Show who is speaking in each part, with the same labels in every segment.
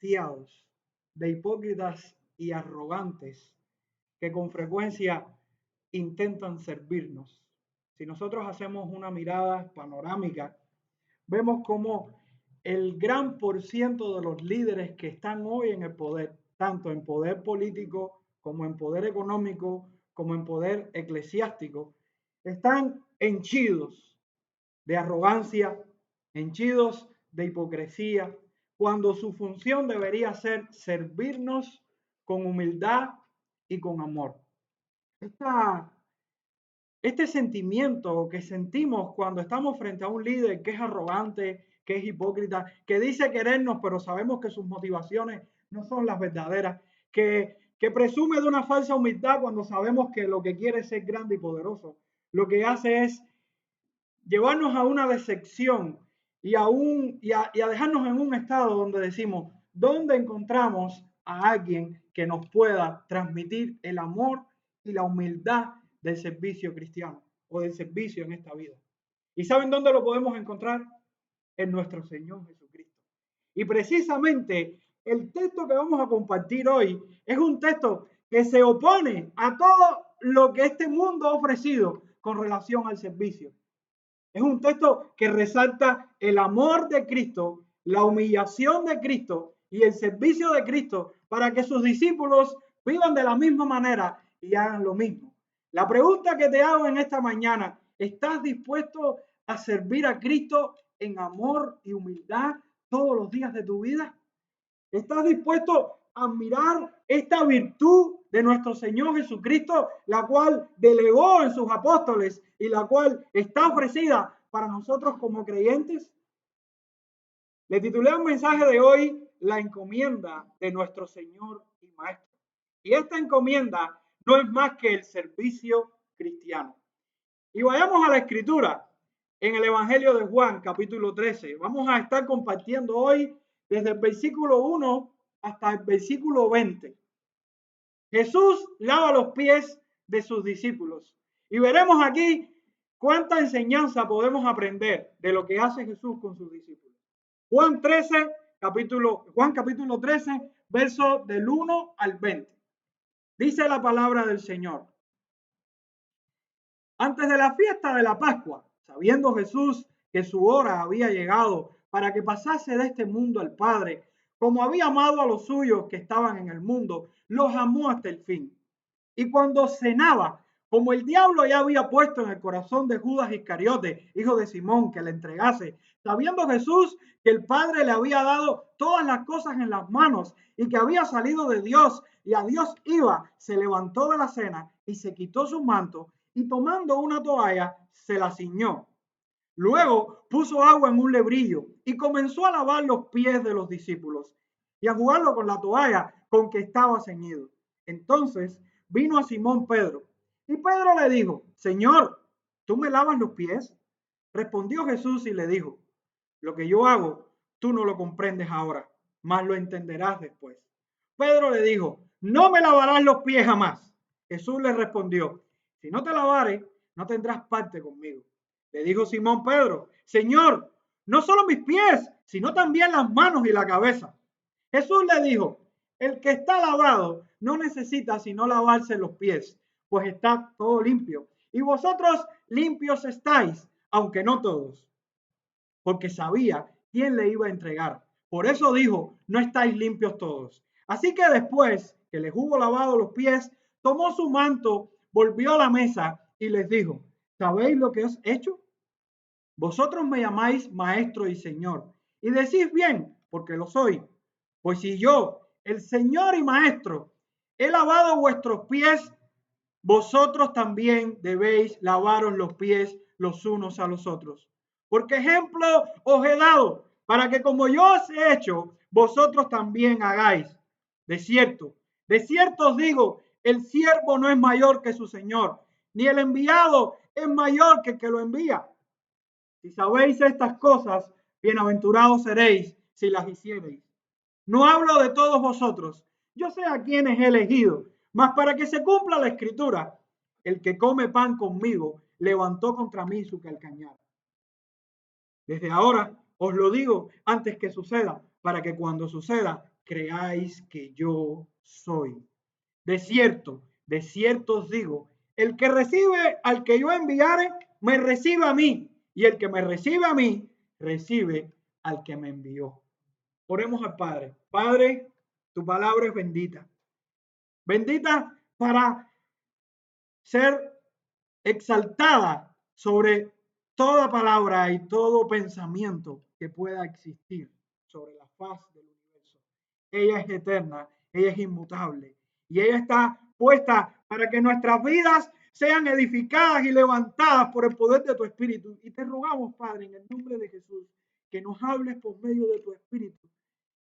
Speaker 1: rodeados de hipócritas y arrogantes que con frecuencia intentan servirnos. Si nosotros hacemos una mirada panorámica, vemos cómo el gran por ciento de los líderes que están hoy en el poder, tanto en poder político como en poder económico, como en poder eclesiástico, están henchidos de arrogancia, henchidos de hipocresía, cuando su función debería ser servirnos con humildad y con amor. Este sentimiento que sentimos cuando estamos frente a un líder que es arrogante, que es hipócrita, que dice querernos, pero sabemos que sus motivaciones no son las verdaderas, que presume de una falsa humildad cuando sabemos que lo que quiere es ser grande y poderoso. Lo que hace es llevarnos a una decepción y a dejarnos en un estado donde decimos, ¿dónde encontramos a alguien que nos pueda transmitir el amor y la humildad del servicio cristiano o del servicio en esta vida? ¿Y saben dónde lo podemos encontrar? En nuestro Señor Jesucristo. Y precisamente el texto que vamos a compartir hoy es un texto que se opone a todo lo que este mundo ha ofrecido con relación al servicio. Es un texto que resalta el amor de Cristo, la humillación de Cristo y el servicio de Cristo para que sus discípulos vivan de la misma manera y hagan lo mismo. La pregunta que te hago en esta mañana, ¿estás dispuesto a servir a Cristo en amor y humildad todos los días de tu vida? ¿Estás dispuesto a mirar esta virtud de nuestro Señor Jesucristo, la cual delegó en sus apóstoles y la cual está ofrecida para nosotros como creyentes? Le titulé un mensaje de hoy, la encomienda de nuestro Señor y Maestro. Y esta encomienda no es más que el servicio cristiano. Y vayamos a la escritura en el Evangelio de Juan, capítulo 13. Vamos a estar compartiendo hoy desde el versículo 1 hasta el versículo 20. Jesús lava los pies de sus discípulos. Y veremos aquí cuánta enseñanza podemos aprender de lo que hace Jesús con sus discípulos. Juan capítulo 13, verso del 1 al 20. Dice la palabra del Señor. Antes de la fiesta de la Pascua, sabiendo Jesús que su hora había llegado para que pasase de este mundo al Padre, como había amado a los suyos que estaban en el mundo, los amó hasta el fin. Y cuando cenaba, como el diablo ya había puesto en el corazón de Judas Iscariote, hijo de Simón, que le entregase, sabiendo Jesús que el Padre le había dado todas las cosas en las manos y que había salido de Dios y a Dios iba, se levantó de la cena y se quitó su manto y tomando una toalla se la ciñó. Luego puso agua en un lebrillo y comenzó a lavar los pies de los discípulos y a jugarlo con la toalla con que estaba ceñido. Entonces vino a Simón Pedro y Pedro le dijo, Señor, ¿tú me lavas los pies? Respondió Jesús y le dijo, lo que yo hago, tú no lo comprendes ahora, mas lo entenderás después. Pedro le dijo, no me lavarás los pies jamás. Jesús le respondió, si no te lavare, no tendrás parte conmigo. Le dijo Simón Pedro, Señor, no solo mis pies, sino también las manos y la cabeza. Jesús le dijo, el que está lavado no necesita sino lavarse los pies, pues está todo limpio. Y vosotros limpios estáis, aunque no todos, porque sabía quién le iba a entregar. Por eso dijo, no estáis limpios todos. Así que después que les hubo lavado los pies, tomó su manto, volvió a la mesa y les dijo, ¿sabéis lo que os he hecho? Vosotros me llamáis maestro y señor, y decís bien, porque lo soy. Pues si yo, el Señor y Maestro, he lavado vuestros pies, vosotros también debéis lavaros los pies los unos a los otros. Porque ejemplo os he dado, para que como yo os he hecho, vosotros también hagáis. De cierto os digo, el siervo no es mayor que su Señor, ni el enviado es mayor que el que lo envía. Si sabéis estas cosas, bienaventurados seréis si las hiciereis. No hablo de todos vosotros, yo sé a quienes he elegido, mas para que se cumpla la escritura, el que come pan conmigo levantó contra mí su calcañar. Desde ahora os lo digo antes que suceda, para que cuando suceda creáis que yo soy. De cierto os digo, el que recibe al que yo enviare, me recibe a mí, y el que me recibe a mí, recibe al que me envió. Oremos al Padre. Padre, tu palabra es bendita. Bendita para ser exaltada sobre toda palabra y todo pensamiento que pueda existir sobre la faz del universo. Ella es eterna, ella es inmutable y ella está puesta para que nuestras vidas sean edificadas y levantadas por el poder de tu Espíritu. Y te rogamos, Padre, en el nombre de Jesús, que nos hables por medio de tu Espíritu,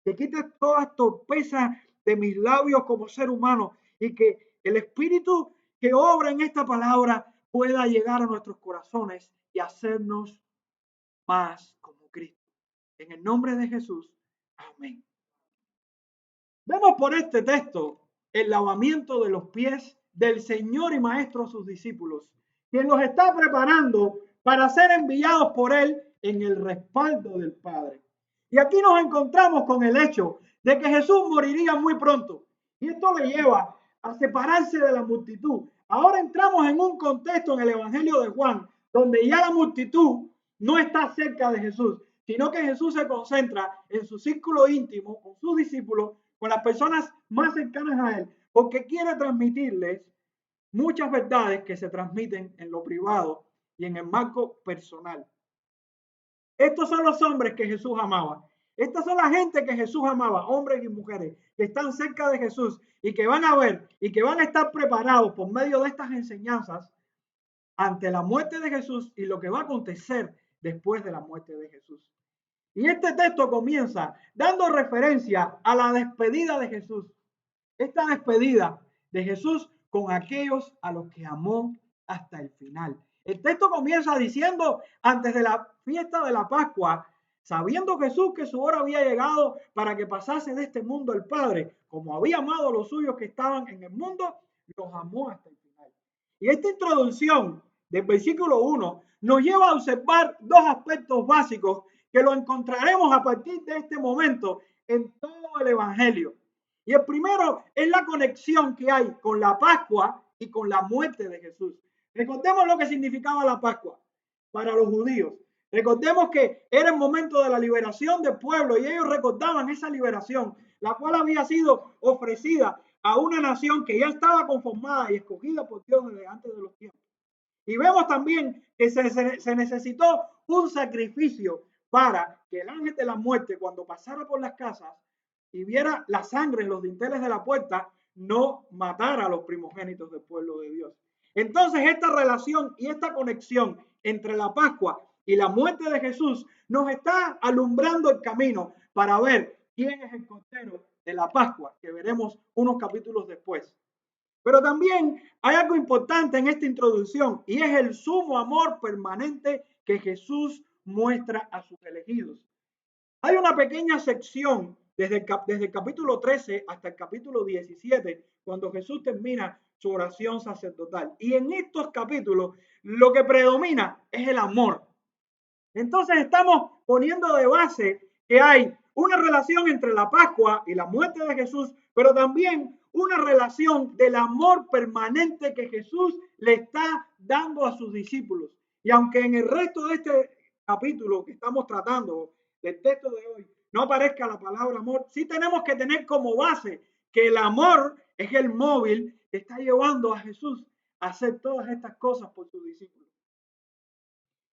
Speaker 1: que quites toda torpeza de mis labios como ser humano y que el Espíritu que obra en esta palabra pueda llegar a nuestros corazones y hacernos más como Cristo. En el nombre de Jesús. Amén. Vemos por este texto el lavamiento de los pies del Señor y Maestro a sus discípulos, quien los está preparando para ser enviados por Él en el respaldo del Padre. Y aquí nos encontramos con el hecho de que Jesús moriría muy pronto. Y esto le lleva a separarse de la multitud. Ahora entramos en un contexto en el Evangelio de Juan, donde ya la multitud no está cerca de Jesús, sino que Jesús se concentra en su círculo íntimo, con sus discípulos, con las personas más cercanas a Él, porque quiere transmitirles muchas verdades que se transmiten en lo privado y en el marco personal. Estos son los hombres que Jesús amaba. Estas son la gente que Jesús amaba, hombres y mujeres que están cerca de Jesús y que van a ver y que van a estar preparados por medio de estas enseñanzas ante la muerte de Jesús y lo que va a acontecer después de la muerte de Jesús. Y este texto comienza dando referencia a la despedida de Jesús. Esta despedida de Jesús con aquellos a los que amó hasta el final. El texto comienza diciendo, antes de la fiesta de la Pascua, sabiendo Jesús que su hora había llegado para que pasase de este mundo el Padre, como había amado a los suyos que estaban en el mundo, los amó hasta el final. Y esta introducción del versículo 1 nos lleva a observar dos aspectos básicos que lo encontraremos a partir de este momento en todo el Evangelio. Y el primero es la conexión que hay con la Pascua y con la muerte de Jesús. Recordemos lo que significaba la Pascua para los judíos. Recordemos que era el momento de la liberación del pueblo y ellos recordaban esa liberación, la cual había sido ofrecida a una nación que ya estaba conformada y escogida por Dios desde antes de los tiempos. Y vemos también que se necesitó un sacrificio para que el ángel de la muerte, cuando pasara por las casas y viera la sangre en los dinteles de la puerta, no matara a los primogénitos del pueblo de Dios. Entonces, esta relación y esta conexión entre la Pascua y la muerte de Jesús nos está alumbrando el camino para ver quién es el Cordero de la Pascua, que veremos unos capítulos después. Pero también hay algo importante en esta introducción y es el sumo amor permanente que Jesús muestra a sus elegidos. Hay una pequeña sección desde el capítulo 13 hasta el capítulo 17, cuando Jesús termina su oración sacerdotal. Y en estos capítulos lo que predomina es el amor. Entonces estamos poniendo de base que hay una relación entre la Pascua y la muerte de Jesús, pero también una relación del amor permanente que Jesús le está dando a sus discípulos. Y aunque en el resto de este capítulo que estamos tratando, del texto de hoy, no aparezca la palabra amor, sí tenemos que tener como base que el amor es el móvil que está llevando a Jesús a hacer todas estas cosas por sus discípulos.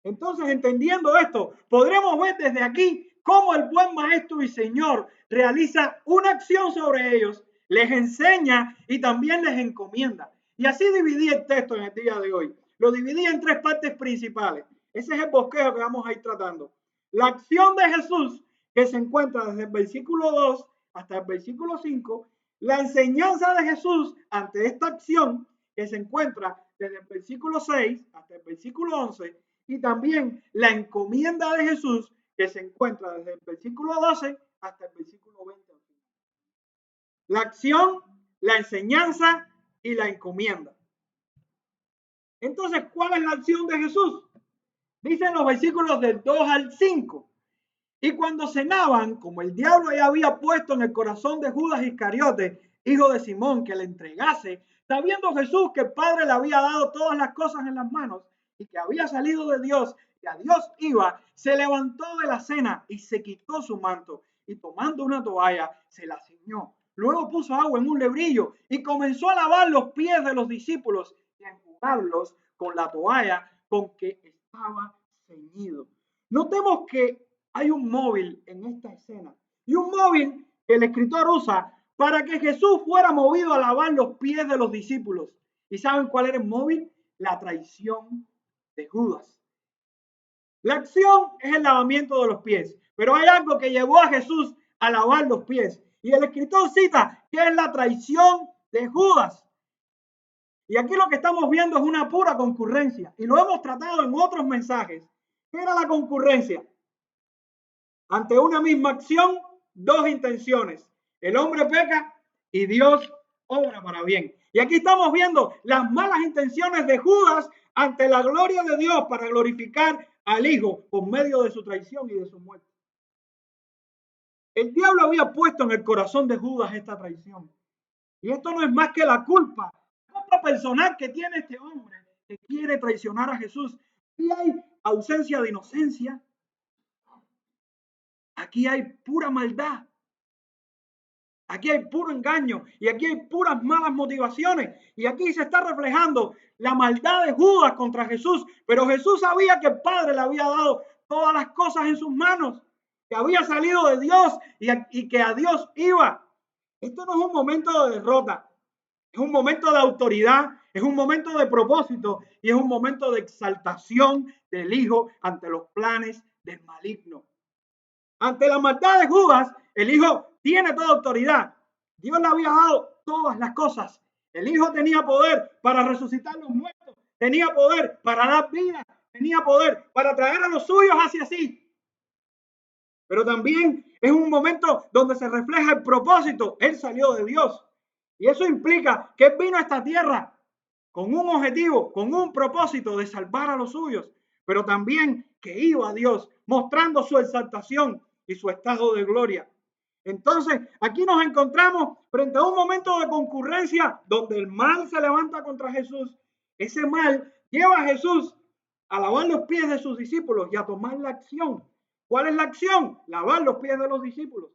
Speaker 1: Entonces, entendiendo esto, podremos ver desde aquí cómo el buen maestro y señor realiza una acción sobre ellos, les enseña y también les encomienda. Y así dividí el texto en el día de hoy. Lo dividí en tres partes principales. Ese es el bosquejo que vamos a ir tratando. La acción de Jesús, que se encuentra desde el versículo 2 hasta el versículo 5. La enseñanza de Jesús ante esta acción, que se encuentra desde el versículo 6 hasta el versículo 11. Y también la encomienda de Jesús, que se encuentra desde el versículo 12 hasta el versículo 20. La acción, la enseñanza y la encomienda. Entonces, ¿cuál es la acción de Jesús? Dicen los versículos del 2 al 5. Y cuando cenaban, como el diablo ya había puesto en el corazón de Judas Iscariote, hijo de Simón, que le entregase, sabiendo Jesús que el Padre le había dado todas las cosas en las manos y que había salido de Dios, que a Dios iba, se levantó de la cena y se quitó su manto y tomando una toalla se la ciñó. Luego puso agua en un lebrillo y comenzó a lavar los pies de los discípulos y a enjugarlos con la toalla con que estaba ceñido. Notemos que hay un móvil en esta escena y un móvil que el escritor usa para que Jesús fuera movido a lavar los pies de los discípulos. ¿Y saben cuál era el móvil? La traición de Judas. La acción es el lavamiento de los pies, pero hay algo que llevó a Jesús a lavar los pies. Y el escritor cita que es la traición de Judas. Y aquí lo que estamos viendo es una pura concurrencia. Y lo hemos tratado en otros mensajes. ¿Qué era la concurrencia? Ante una misma acción, dos intenciones. El hombre peca y Dios obra para bien. Y aquí estamos viendo las malas intenciones de Judas ante la gloria de Dios para glorificar al Hijo por medio de su traición y de su muerte. El diablo había puesto en el corazón de Judas esta traición. Y esto no es más que la culpa personal que tiene este hombre que quiere traicionar a Jesús. Y hay ausencia de inocencia. Aquí hay pura maldad. Aquí hay puro engaño y aquí hay puras malas motivaciones. Y aquí se está reflejando la maldad de Judas contra Jesús. Pero Jesús sabía que el Padre le había dado todas las cosas en sus manos, que había salido de Dios y que a Dios iba. Esto no es un momento de derrota, es un momento de autoridad, es un momento de propósito y es un momento de exaltación del Hijo ante los planes del maligno. Ante la maldad de Judas, el Hijo tiene toda autoridad. Dios le había dado todas las cosas. El Hijo tenía poder para resucitar los muertos, tenía poder para dar vida, tenía poder para traer a los suyos hacia sí. Pero también es un momento donde se refleja el propósito. Él salió de Dios. Y eso implica que Él vino a esta tierra con un objetivo, con un propósito de salvar a los suyos, pero también que iba a Dios mostrando su exaltación y su estado de gloria. Entonces, aquí nos encontramos frente a un momento de concurrencia donde el mal se levanta contra Jesús. Ese mal lleva a Jesús a lavar los pies de sus discípulos y a tomar la acción. ¿Cuál es la acción? Lavar los pies de los discípulos.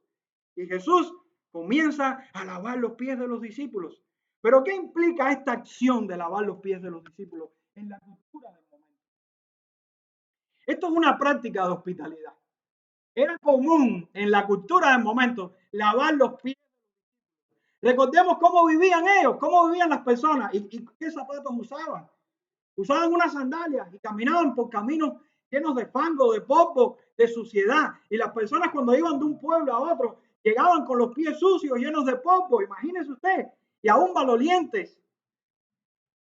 Speaker 1: Y Jesús comienza a lavar los pies de los discípulos. Pero ¿qué implica esta acción de lavar los pies de los discípulos en la cultura del momento? Esto es una práctica de hospitalidad. Era común en la cultura del momento lavar los pies. Recordemos cómo vivían ellos, cómo vivían las personas y qué zapatos usaban. Usaban unas sandalias y caminaban por caminos llenos de fango, de polvo, de suciedad. Y las personas cuando iban de un pueblo a otro llegaban con los pies sucios, llenos de polvo, imagínese usted, y aún malolientes.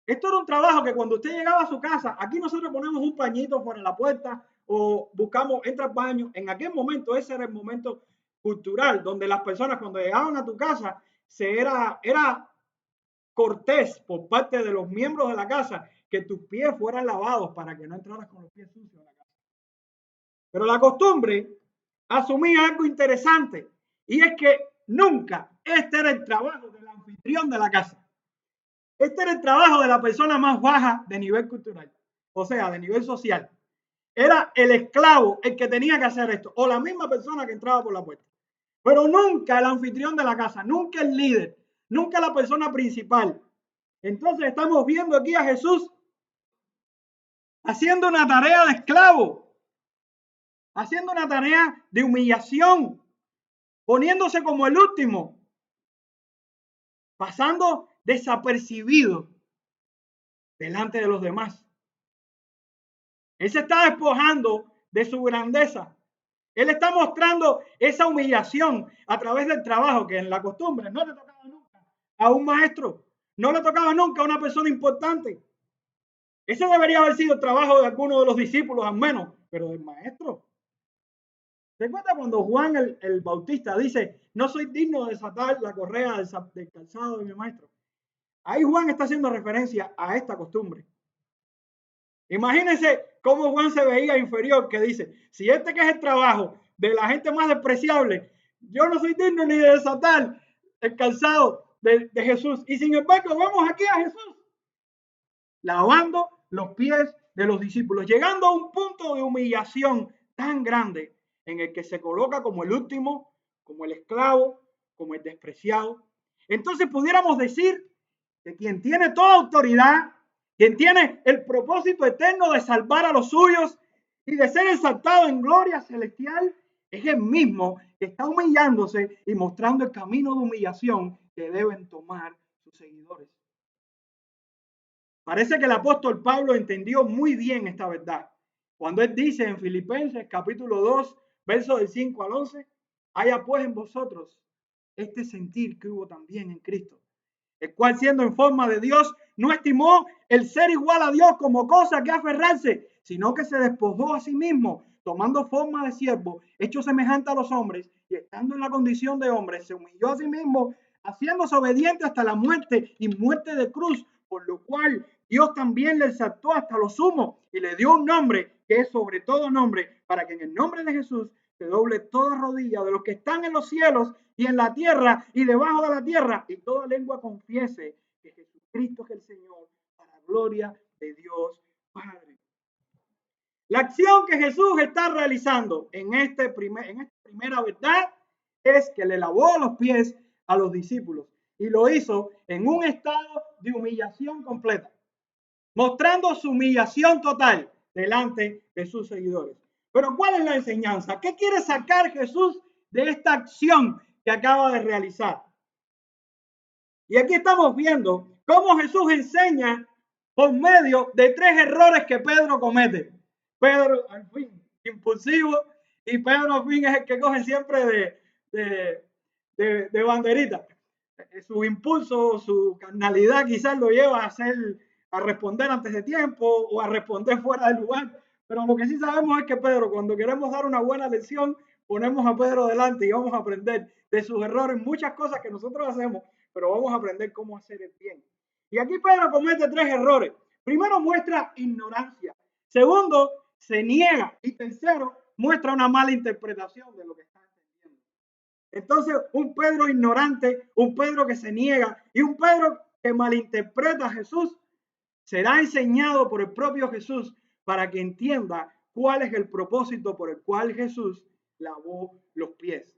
Speaker 1: Esto era un trabajo que cuando usted llegaba a su casa, aquí nosotros ponemos un pañito fuera de la puerta o buscamos, entra al baño. En aquel momento, ese era el momento cultural, donde las personas cuando llegaban a tu casa, era cortés por parte de los miembros de la casa que tus pies fueran lavados para que no entraras con los pies sucios a la casa. Pero la costumbre asumía algo interesante y es que nunca este era el trabajo del anfitrión de la casa. Este era el trabajo de la persona más baja de nivel cultural, o sea, de nivel social. Era el esclavo el que tenía que hacer esto, o la misma persona que entraba por la puerta. Pero nunca el anfitrión de la casa, nunca el líder, nunca la persona principal. Entonces estamos viendo aquí a Jesús haciendo una tarea de esclavo, haciendo una tarea de humillación, poniéndose como el último, pasando desapercibido delante de los demás. Él se está despojando de su grandeza. Él está mostrando esa humillación a través del trabajo que en la costumbre no le tocaba nunca a un maestro, no le tocaba nunca a una persona importante. Ese debería haber sido el trabajo de alguno de los discípulos al menos, pero del maestro. ¿Recuerda cuando Juan el Bautista dice, no soy digno de desatar la correa del calzado de mi maestro? Ahí Juan está haciendo referencia a esta costumbre. Imagínense cómo Juan se veía inferior, que dice, si este que es el trabajo de la gente más despreciable. Yo no soy digno ni de desatar el calzado de Jesús. Y sin embargo, vemos aquí a Jesús lavando los pies de los discípulos, llegando a un punto de humillación tan grande en el que se coloca como el último, como el esclavo, como el despreciado. Entonces pudiéramos decir que quien tiene toda autoridad, quien tiene el propósito eterno de salvar a los suyos y de ser exaltado en gloria celestial, es el mismo que está humillándose y mostrando el camino de humillación que deben tomar sus seguidores. Parece que el apóstol Pablo entendió muy bien esta verdad. Cuando él dice en Filipenses capítulo 2, versos del 5 al 11, haya pues en vosotros este sentir que hubo también en Cristo, el cual siendo en forma de Dios, no estimó el ser igual a Dios como cosa que aferrarse, sino que se despojó a sí mismo, tomando forma de siervo, hecho semejante a los hombres, y estando en la condición de hombre, se humilló a sí mismo, haciéndose obediente hasta la muerte y muerte de cruz, por lo cual Dios también le exaltó hasta lo sumo y le dio un nombre que es sobre todo nombre, para que en el nombre de Jesús se doble toda rodilla de los que están en los cielos y en la tierra y debajo de la tierra, y toda lengua confiese que Jesucristo es el Señor, para gloria de Dios Padre. La acción que Jesús está realizando en esta primera verdad es que le lavó los pies a los discípulos y lo hizo en un estado de humillación completa, mostrando su humillación total delante de sus seguidores. Pero ¿cuál es la enseñanza? ¿Qué quiere sacar Jesús de esta acción que acaba de realizar? Y aquí estamos viendo cómo Jesús enseña por medio de tres errores que Pedro comete. Pedro, al fin, impulsivo, y Pedro, al fin, es el que coge siempre de banderita. Su impulso, su carnalidad quizás lo lleva a responder antes de tiempo o a responder fuera de lugar. Pero lo que sí sabemos es que Pedro, cuando queremos dar una buena lección, ponemos a Pedro delante y vamos a aprender de sus errores, muchas cosas que nosotros hacemos, pero vamos a aprender cómo hacer el bien. Y aquí Pedro comete tres errores. Primero, muestra ignorancia. Segundo, se niega. Y tercero, muestra una mala interpretación de lo que está entendiendo. Entonces, un Pedro ignorante, un Pedro que se niega y un Pedro que malinterpreta a Jesús, será enseñado por el propio Jesús para que entienda cuál es el propósito por el cual Jesús lavó los pies.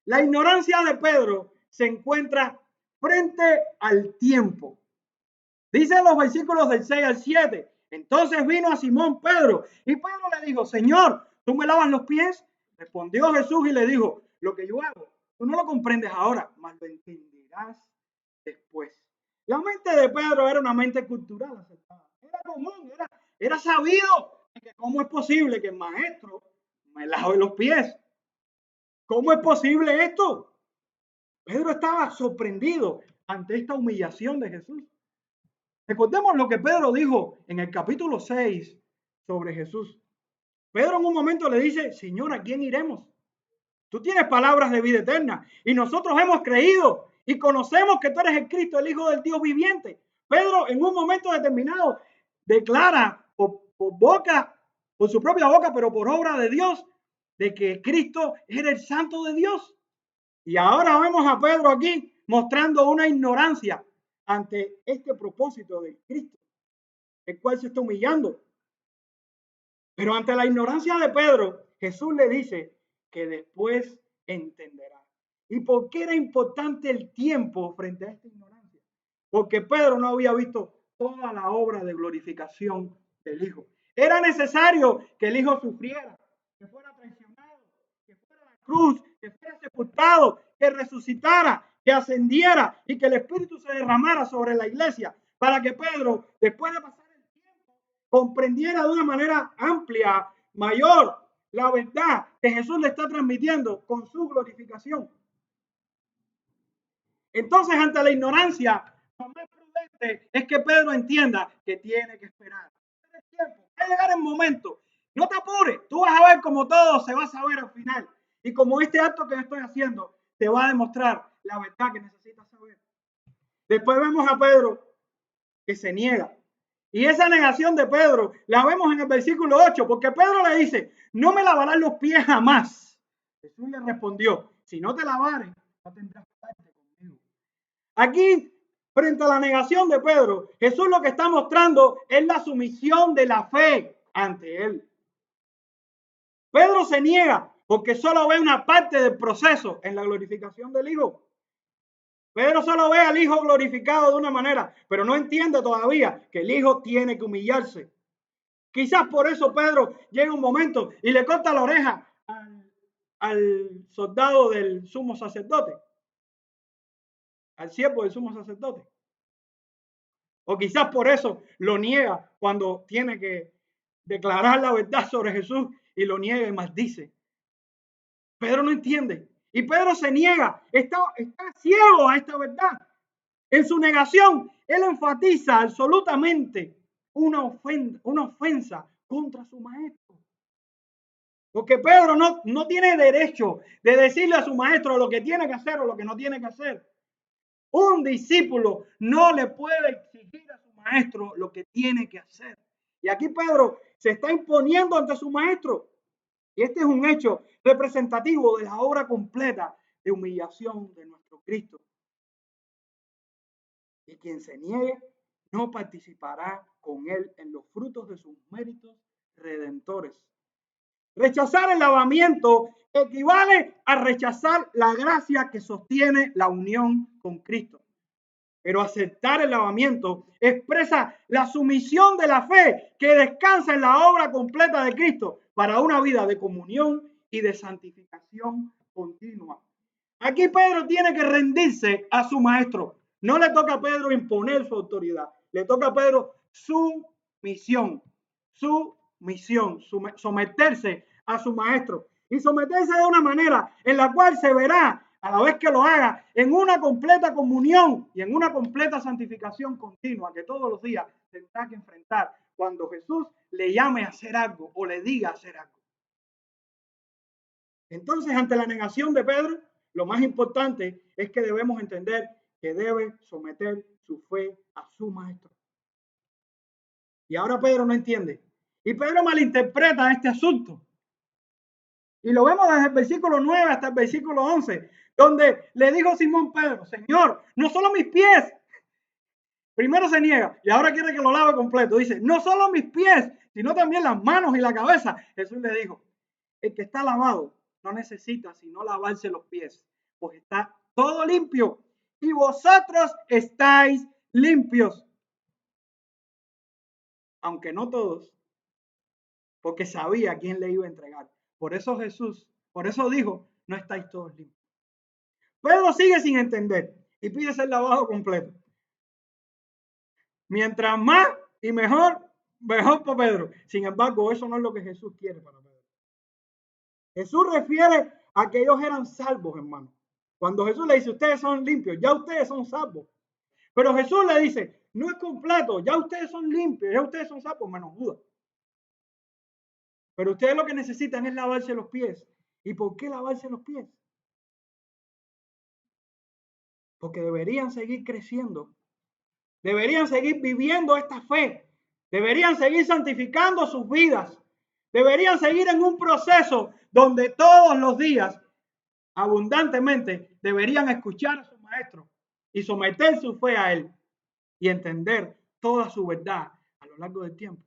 Speaker 1: La ignorancia de Pedro se encuentra frente al tiempo. Dicen los versículos del 6 al 7. Entonces vino a Simón Pedro y Pedro le dijo, Señor, ¿tú me lavas los pies? Respondió Jesús y le dijo, lo que yo hago, tú no lo comprendes ahora, mas lo entenderás después. La mente de Pedro era una mente cultural, era común, era sabido que cómo es posible que el maestro me lave los pies. ¿Cómo es posible esto? Pedro estaba sorprendido ante esta humillación de Jesús. Recordemos lo que Pedro dijo en el capítulo 6 sobre Jesús. Pedro en un momento le dice, Señor, ¿a quién iremos? Tú tienes palabras de vida eterna y nosotros hemos creído y conocemos que tú eres el Cristo, el Hijo del Dios viviente. Pedro en un momento determinado declara por su propia boca, pero por obra de Dios, de que Cristo era el Santo de Dios. Y ahora vemos a Pedro aquí mostrando una ignorancia ante este propósito de Cristo, el cual se está humillando. Pero ante la ignorancia de Pedro, Jesús le dice que después entenderá. ¿Y por qué era importante el tiempo frente a esta ignorancia? Porque Pedro no había visto toda la obra de glorificación del Hijo. Era necesario que el Hijo sufriera, que fuera traicionado, que fuera a la cruz, que fuera sepultado, que resucitara, que ascendiera y que el Espíritu se derramara sobre la iglesia para que Pedro, después de pasar el tiempo, comprendiera de una manera amplia, mayor, la verdad que Jesús le está transmitiendo con su glorificación. Entonces, ante la ignorancia, lo más prudente es que Pedro entienda que tiene que esperar. Va a llegar el momento. No te apures. Tú vas a ver cómo todo se va a saber al final. Y como este acto que estoy haciendo te va a demostrar la verdad que necesitas saber. Después vemos a Pedro que se niega. Y esa negación de Pedro la vemos en el versículo 8, porque Pedro le dice, no me lavarán los pies jamás. Jesús le respondió, si no te lavares, no tendrás parte conmigo. Aquí, frente a la negación de Pedro, Jesús lo que está mostrando es la sumisión de la fe ante él. Pedro se niega porque solo ve una parte del proceso en la glorificación del Hijo. Pedro solo ve al Hijo glorificado de una manera, pero no entiende todavía que el Hijo tiene que humillarse. Quizás por eso Pedro llega un momento y le corta la oreja al soldado del sumo sacerdote, al siervo del sumo sacerdote. O quizás por eso lo niega cuando tiene que declarar la verdad sobre Jesús y lo niega y maldice. Pedro no entiende. Y Pedro se niega, está ciego a esta verdad. En su negación, él enfatiza absolutamente una ofensa contra su maestro. Porque Pedro no tiene derecho de decirle a su maestro lo que tiene que hacer o lo que no tiene que hacer. Un discípulo no le puede exigir a su maestro lo que tiene que hacer. Y aquí Pedro se está imponiendo ante su maestro. Y este es un hecho representativo de la obra completa de humillación de nuestro Cristo. Y quien se niegue no participará con él en los frutos de sus méritos redentores. Rechazar el lavamiento equivale a rechazar la gracia que sostiene la unión con Cristo. Pero aceptar el lavamiento expresa la sumisión de la fe que descansa en la obra completa de Cristo para una vida de comunión y de santificación continua. Aquí Pedro tiene que rendirse a su maestro. No le toca a Pedro imponer su autoridad, le toca a Pedro su misión, someterse a su maestro y someterse de una manera en la cual se verá a la vez que lo haga en una completa comunión y en una completa santificación continua que todos los días tendrá que enfrentar cuando Jesús le llame a hacer algo o le diga hacer algo. Entonces, ante la negación de Pedro, lo más importante es que debemos entender que debe someter su fe a su maestro. Y ahora Pedro no entiende. Y Pedro malinterpreta este asunto. Y lo vemos desde el versículo 9 hasta el versículo 11, donde le dijo Simón Pedro, Señor, no solo mis pies. Primero se niega y ahora quiere que lo lave completo. Dice, no solo mis pies, sino también las manos y la cabeza. Jesús le dijo, el que está lavado no necesita sino lavarse los pies, pues está todo limpio y vosotros estáis limpios. Aunque no todos, porque sabía quién le iba a entregar. Por eso dijo, no estáis todos limpios. Pedro sigue sin entender y pide ser lavado completo. Mientras más y mejor para Pedro. Sin embargo, eso no es lo que Jesús quiere para Pedro. Jesús refiere a que ellos eran salvos, hermano. Cuando Jesús le dice, ustedes son limpios, ya ustedes son salvos. Pero Jesús le dice, no es completo, ya ustedes son limpios, ya ustedes son salvos, menos Judas. Pero ustedes lo que necesitan es lavarse los pies. ¿Y por qué lavarse los pies? Porque deberían seguir creciendo. Deberían seguir viviendo esta fe. Deberían seguir santificando sus vidas. Deberían seguir en un proceso donde todos los días, abundantemente, deberían escuchar a su maestro y someter su fe a él y entender toda su verdad a lo largo del tiempo.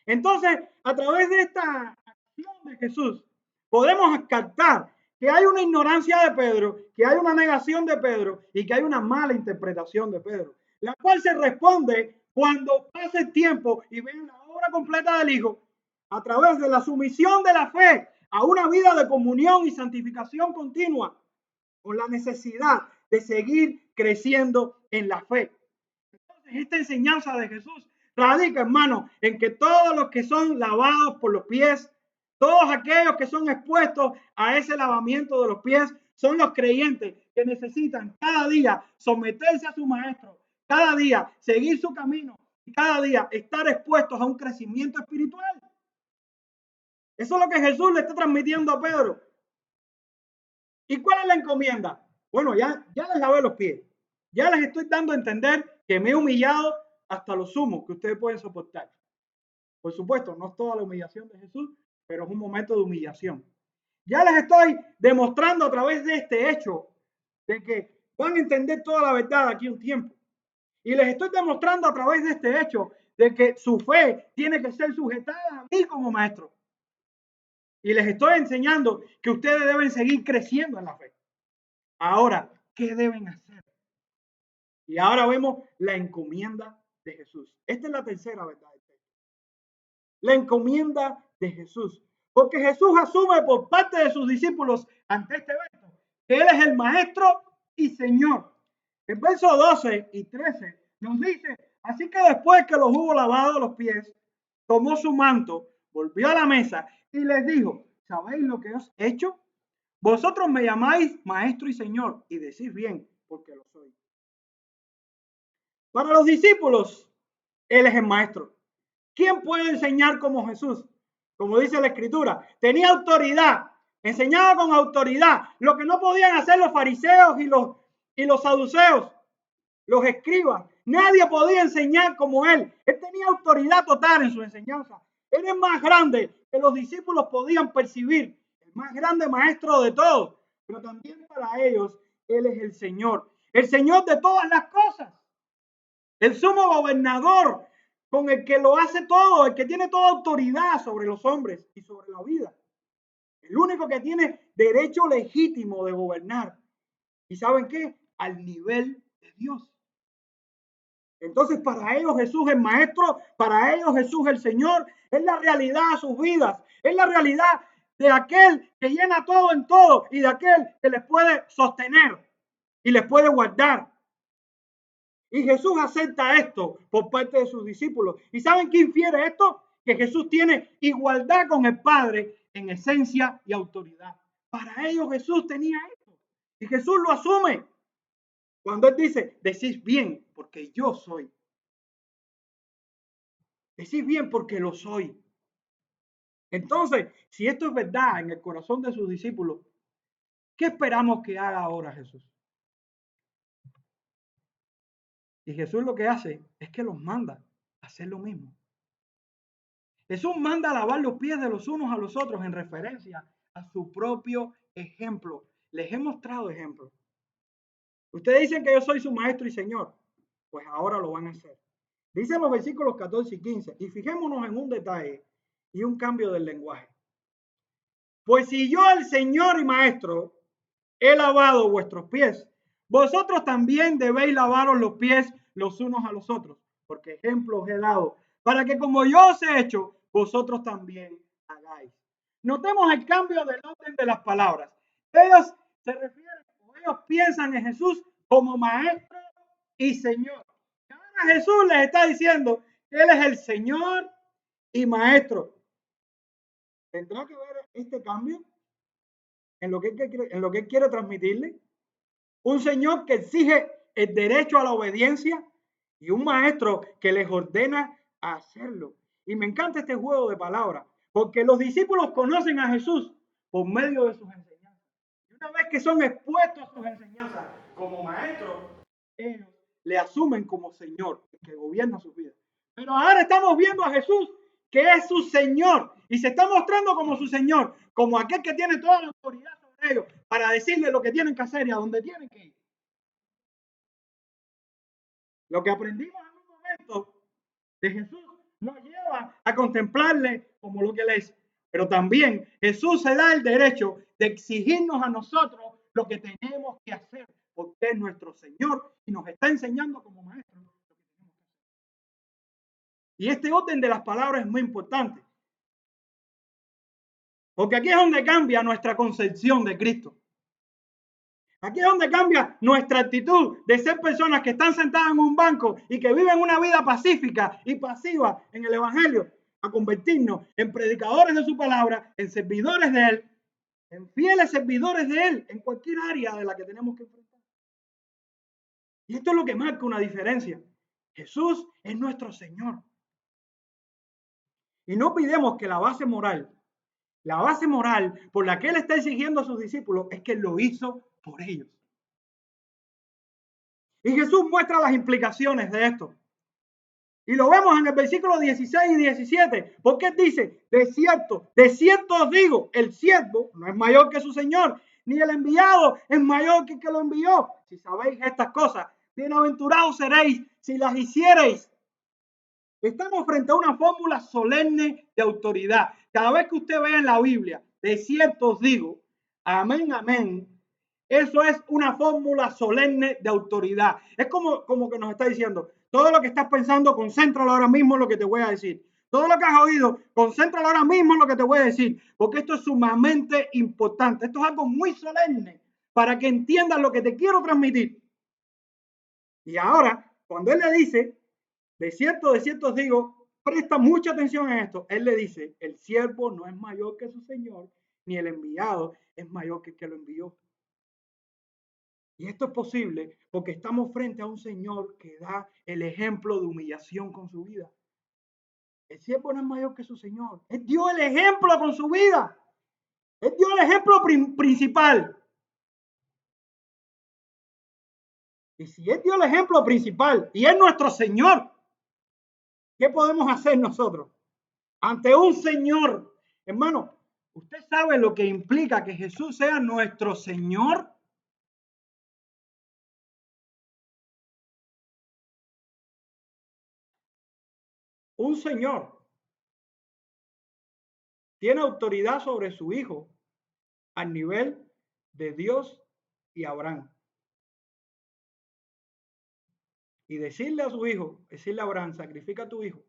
Speaker 1: Entonces, a través de esta acción de Jesús, podemos captar que hay una ignorancia de Pedro, que hay una negación de Pedro y que hay una mala interpretación de Pedro, la cual se responde cuando pase el tiempo y vean la obra completa del Hijo a través de la sumisión de la fe a una vida de comunión y santificación continua, con la necesidad de seguir creciendo en la fe. Entonces, esta enseñanza de Jesús radica, hermano, en que todos los que son lavados por los pies, todos aquellos que son expuestos a ese lavamiento de los pies, son los creyentes que necesitan cada día someterse a su maestro, cada día seguir su camino y cada día estar expuestos a un crecimiento espiritual. Eso es lo que Jesús le está transmitiendo a Pedro. ¿Y cuál es la encomienda? Bueno, ya les lavé los pies. Ya les estoy dando a entender que me he humillado hasta lo sumo que ustedes pueden soportar. Por supuesto, no es toda la humillación de Jesús, pero es un momento de humillación. Ya les estoy demostrando a través de este hecho de que van a entender toda la verdad aquí un tiempo. Y les estoy demostrando a través de este hecho de que su fe tiene que ser sujetada a mí como maestro. Y les estoy enseñando que ustedes deben seguir creciendo en la fe. Ahora, ¿qué deben hacer? Y ahora vemos la encomienda de Jesús. Esta es la tercera verdad. La encomienda de Jesús. Porque Jesús asume por parte de sus discípulos ante este evento que Él es el Maestro y Señor. El verso 12 y 13 nos dice, así que después que los hubo lavado los pies, tomó su manto, volvió a la mesa y les dijo, ¿sabéis lo que os he hecho? Vosotros me llamáis Maestro y Señor y decís bien, porque lo soy. Para los discípulos, Él es el Maestro. ¿Quién puede enseñar como Jesús? Como dice la Escritura, tenía autoridad, enseñaba con autoridad, lo que no podían hacer los fariseos y los saduceos, los escribas. Nadie podía enseñar como él. Él tenía autoridad total en su enseñanza. Él es más grande que los discípulos podían percibir, el más grande maestro de todos, pero también para ellos, Él es el Señor de todas las cosas, el sumo gobernador con el que lo hace todo, el que tiene toda autoridad sobre los hombres y sobre la vida. El único que tiene derecho legítimo de gobernar. ¿Y saben qué? Al nivel de Dios. Entonces, para ellos Jesús es maestro, para ellos Jesús es el Señor, es la realidad de sus vidas, es la realidad de aquel que llena todo en todo y de aquel que les puede sostener y les puede guardar. Y Jesús acepta esto por parte de sus discípulos. ¿Y saben qué infiere esto? Que Jesús tiene igualdad con el Padre en esencia y autoridad. Para ellos Jesús tenía esto. Y Jesús lo asume. Cuando Él dice, decís bien, porque yo soy. Decís bien, porque lo soy. Entonces, si esto es verdad en el corazón de sus discípulos, ¿qué esperamos que haga ahora Jesús? Y Jesús lo que hace es que los manda a hacer lo mismo. Jesús manda a lavar los pies de los unos a los otros en referencia a su propio ejemplo. Les he mostrado ejemplos. Ustedes dicen que yo soy su maestro y señor. Pues ahora lo van a hacer. Dicen los versículos 14 y 15. Y fijémonos en un detalle y un cambio del lenguaje. Pues si yo, el Señor y Maestro, he lavado vuestros pies, vosotros también debéis lavaros los pies los unos a los otros, porque ejemplo os he dado, para que como yo os he hecho, vosotros también hagáis. Notemos el cambio del orden de las palabras. Ellos se refieren, o ellos piensan en Jesús como Maestro y Señor. Y ahora Jesús les está diciendo que Él es el Señor y Maestro. ¿Tendrá que ver este cambio en lo que Él quiere transmitirle? Un Señor que exige el derecho a la obediencia y un maestro que les ordena a hacerlo. Y me encanta este juego de palabras, porque los discípulos conocen a Jesús por medio de sus enseñanzas. Y una vez que son expuestos a sus enseñanzas como maestros, ellos le asumen como Señor, que gobierna sus vidas. Pero ahora estamos viendo a Jesús, que es su Señor, y se está mostrando como su Señor, como aquel que tiene toda la autoridad sobre ellos, para decirles lo que tienen que hacer y a dónde tienen que ir. Lo que aprendimos en un momento de Jesús nos lleva a contemplarle como lo que Él es. Pero también Jesús se da el derecho de exigirnos a nosotros lo que tenemos que hacer, porque es nuestro Señor y nos está enseñando como maestro lo que tenemos que hacer. Y este orden de las palabras es muy importante, porque aquí es donde cambia nuestra concepción de Cristo. Aquí es donde cambia nuestra actitud de ser personas que están sentadas en un banco y que viven una vida pacífica y pasiva en el Evangelio, a convertirnos en predicadores de su palabra, en servidores de Él, en fieles servidores de Él, en cualquier área de la que tenemos que enfrentar. Y esto es lo que marca una diferencia. Jesús es nuestro Señor. Y no olvidemos que la base moral por la que Él está exigiendo a sus discípulos es que Él lo hizo por ellos. Y Jesús muestra las implicaciones de esto. Y lo vemos en el versículo 16 y 17, porque dice, de cierto os digo, el siervo no es mayor que su señor, ni el enviado es mayor que el que lo envió. Si sabéis estas cosas, bienaventurados seréis si las hiciereis. Estamos frente a una fórmula solemne de autoridad. Cada vez que usted vea en la Biblia, de cierto os digo, amén, amén, eso es una fórmula solemne de autoridad. Es como que nos está diciendo, todo lo que estás pensando, concéntralo ahora mismo en lo que te voy a decir. Todo lo que has oído, concéntralo ahora mismo en lo que te voy a decir, porque esto es sumamente importante. Esto es algo muy solemne para que entiendas lo que te quiero transmitir. Y ahora, cuando él le dice, de cierto os digo, presta mucha atención en esto. Él le dice, el siervo no es mayor que su señor, ni el enviado es mayor que el que lo envió. Y esto es posible porque estamos frente a un Señor que da el ejemplo de humillación con su vida. El siervo no es mayor que su Señor. Él dio el ejemplo con su vida. Él dio el ejemplo principal. Y si Él dio el ejemplo principal y es nuestro Señor, ¿qué podemos hacer nosotros ante un Señor? Hermano, ¿usted sabe lo que implica que Jesús sea nuestro Señor? Un Señor tiene autoridad sobre su Hijo al nivel de Dios y Abraham. Y decirle a su hijo, decirle a Abraham, sacrifica a tu hijo.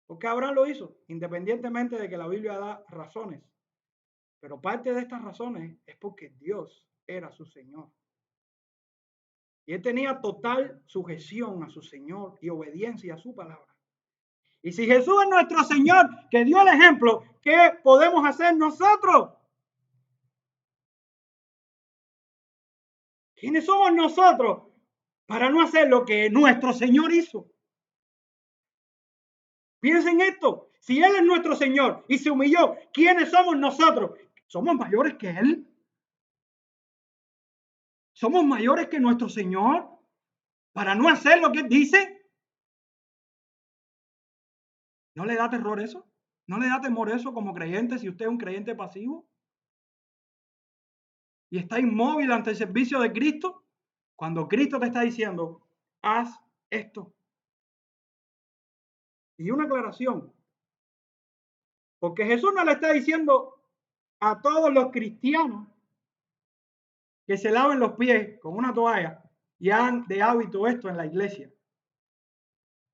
Speaker 1: Porque Abraham lo hizo, independientemente de que la Biblia da razones. Pero parte de estas razones es porque Dios era su Señor. Y él tenía total sujeción a su Señor y obediencia a su palabra. Y si Jesús es nuestro Señor, que dio el ejemplo, ¿qué podemos hacer nosotros? ¿Quiénes somos nosotros para no hacer lo que nuestro Señor hizo? Piensen esto, si Él es nuestro Señor y se humilló, ¿quiénes somos nosotros? ¿Somos mayores que Él? ¿Somos mayores que nuestro Señor para no hacer lo que Él dice? ¿No le da terror eso? ¿No le da temor eso como creyente si usted es un creyente pasivo? ¿Y está inmóvil ante el servicio de Cristo? Cuando Cristo te está diciendo, haz esto. Y una aclaración, porque Jesús no le está diciendo a todos los cristianos que se laven los pies con una toalla y hagan de hábito esto en la iglesia.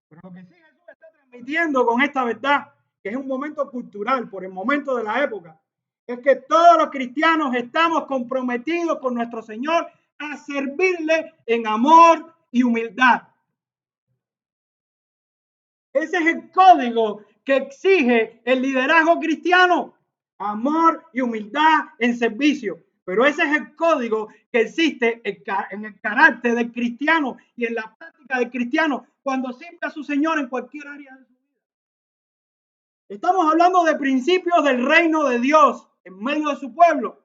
Speaker 1: Pero lo que sí Jesús está transmitiendo con esta verdad, que es un momento cultural por el momento de la época, es que todos los cristianos estamos comprometidos con nuestro Señor a servirle en amor y humildad. Ese es el código que exige el liderazgo cristiano, amor y humildad en servicio. Pero ese es el código que existe en el carácter del cristiano y en la práctica del cristiano cuando sirve a su Señor en cualquier área de su vida. Estamos hablando de principios del reino de Dios en medio de su pueblo.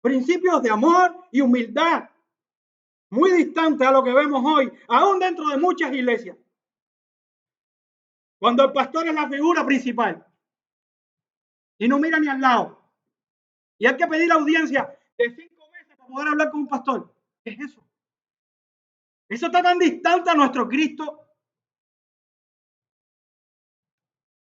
Speaker 1: Principios de amor y humildad. Muy distante a lo que vemos hoy, aún dentro de muchas iglesias. Cuando el pastor es la figura principal y no mira ni al lado. Y hay que pedir audiencia de 5 meses para poder hablar con un pastor. ¿Qué es eso? Eso está tan distante a nuestro Cristo.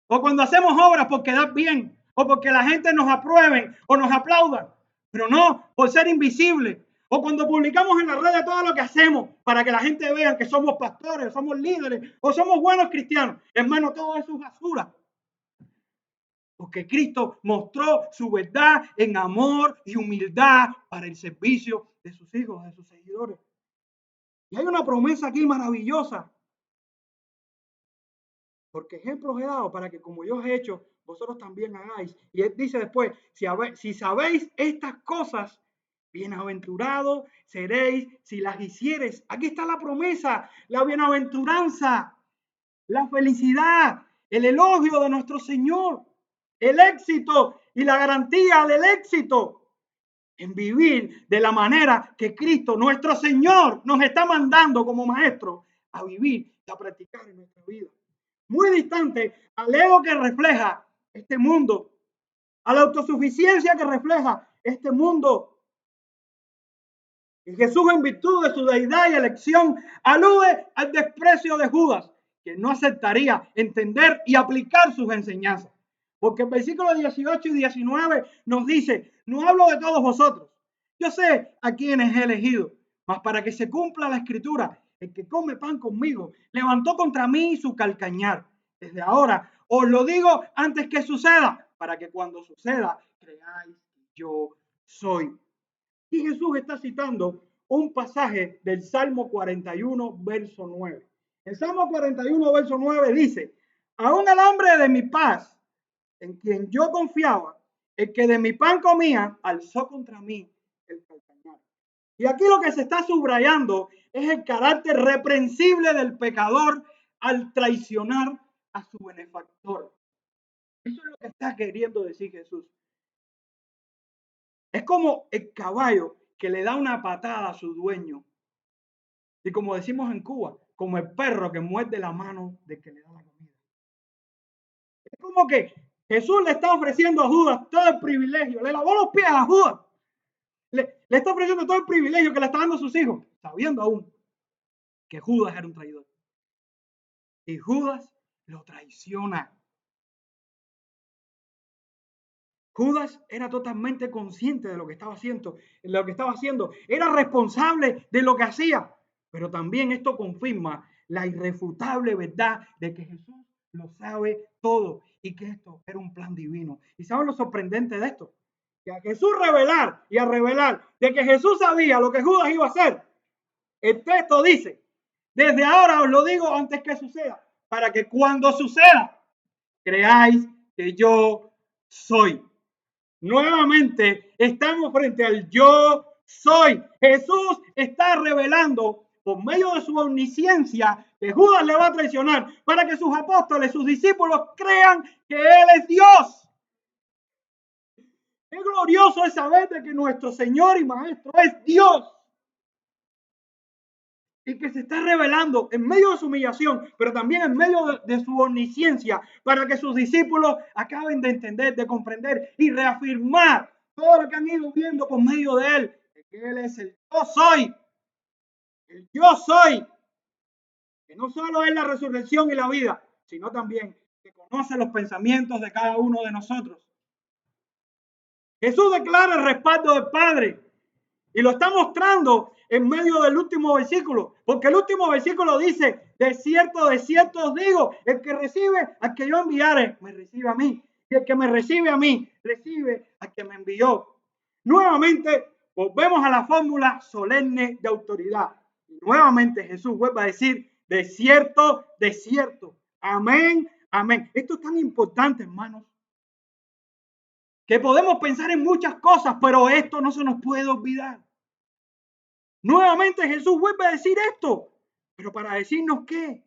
Speaker 1: O cuando hacemos obras por quedar bien, o porque la gente nos apruebe o nos aplauda, pero no por ser invisible. O cuando publicamos en la red todo lo que hacemos para que la gente vea que somos pastores, somos líderes o somos buenos cristianos. Hermano, todo eso es basura. Porque Cristo mostró su verdad en amor y humildad para el servicio de sus hijos, de sus seguidores. Y hay una promesa aquí maravillosa. Porque ejemplos he dado para que como yo he hecho, vosotros también hagáis. Y él dice después, si sabéis estas cosas, bienaventurados seréis si las hicieres. Aquí está la promesa, la bienaventuranza, la felicidad, el elogio de nuestro Señor, el éxito y la garantía del éxito en vivir de la manera que Cristo, nuestro Señor, nos está mandando como maestro a vivir y a practicar en nuestra vida. Muy distante al ego que refleja este mundo, a la autosuficiencia que refleja este mundo. Y Jesús, en virtud de su deidad y elección, alude al desprecio de Judas, que no aceptaría entender y aplicar sus enseñanzas. Porque el versículo 18 y 19 nos dice: no hablo de todos vosotros, yo sé a quienes he elegido, mas para que se cumpla la escritura, el que come pan conmigo levantó contra mí su calcañar. Desde ahora os lo digo antes que suceda, para que cuando suceda creáis que yo soy. Y Jesús está citando un pasaje del Salmo 41, verso 9. El Salmo 41, verso 9 dice: aún el hombre de mi paz, en quien yo confiaba, el que de mi pan comía, alzó contra mí el calcañar. Y aquí lo que se está subrayando es el carácter reprensible del pecador al traicionar a su benefactor. Eso es lo que está queriendo decir Jesús. Es como el caballo que le da una patada a su dueño. Y como decimos en Cuba, como el perro que muerde la mano del que le da la comida. Es como que Jesús le está ofreciendo a Judas todo el privilegio. Le lavó los pies a Judas. Le está ofreciendo todo el privilegio que le está dando a sus hijos, sabiendo aún que Judas era un traidor. Y Judas lo traiciona. Judas era totalmente consciente de lo que estaba haciendo, era responsable de lo que hacía, pero también esto confirma la irrefutable verdad de que Jesús lo sabe todo y que esto era un plan divino. ¿Y saben lo sorprendente de esto? Que a Jesús revelar de que Jesús sabía lo que Judas iba a hacer, el texto dice: desde ahora os lo digo antes que suceda, para que cuando suceda creáis que yo soy. Nuevamente estamos frente al yo soy. Jesús está revelando por medio de su omnisciencia que Judas le va a traicionar para que sus apóstoles, sus discípulos crean que Él es Dios. Qué glorioso es saber de que nuestro Señor y Maestro es Dios. Y que se está revelando en medio de su humillación, pero también en medio de su omnisciencia, para que sus discípulos acaben de entender, de comprender y reafirmar todo lo que han ido viendo por medio de Él, que Él es el yo soy, que no solo es la resurrección y la vida, sino también que conoce los pensamientos de cada uno de nosotros. Jesús declara el respaldo del Padre y lo está mostrando en medio del último versículo, porque el último versículo dice: de cierto os digo, el que recibe al que yo enviare, me recibe a mí. Y el que me recibe a mí, recibe al que me envió. Nuevamente, volvemos a la fórmula solemne de autoridad. Y nuevamente Jesús vuelve a decir: de cierto, amén, amén. Esto es tan importante, hermanos, que podemos pensar en muchas cosas, pero esto no se nos puede olvidar. Nuevamente Jesús vuelve a decir esto, pero para decirnos que